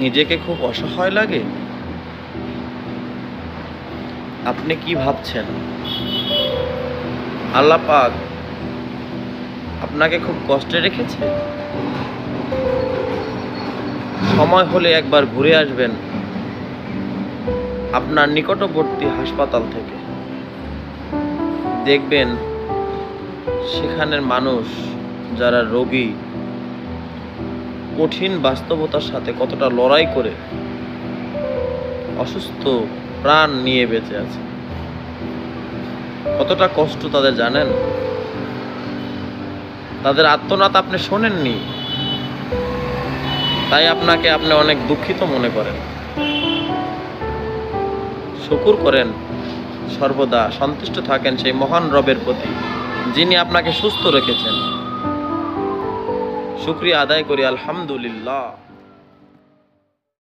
নিজেকে খুব অসহায় লাগে? আপনি কি ভাবছেন? আল্লাহ পাক আপনাকে খুব কষ্টে রেখেছে? সময় হলে একবার ঘুরে আসবেন আপনার নিকটবর্তী হাসপাতাল থেকে। দেখবেন সেখানের মানুষ যারা রোগী কঠিন বাস্তবতার সাথে কতটা লড়াই করে অসুস্থ প্রাণ নিয়ে বেঁচে আছে। কতটা কষ্ট তাদের জানেন? তাদের আর্তনাদ আপনি শোনেননি, তাই আপনি অনেক দুঃখিত মনে করেন। শুকর করেন, সর্বদা সন্তুষ্ট থাকেন সেই মহান রবের প্রতি যিনি আপনাকে সুস্থ রেখেছেন। শুকরিয়া আদায় করি, আলহামদুলিল্লাহ।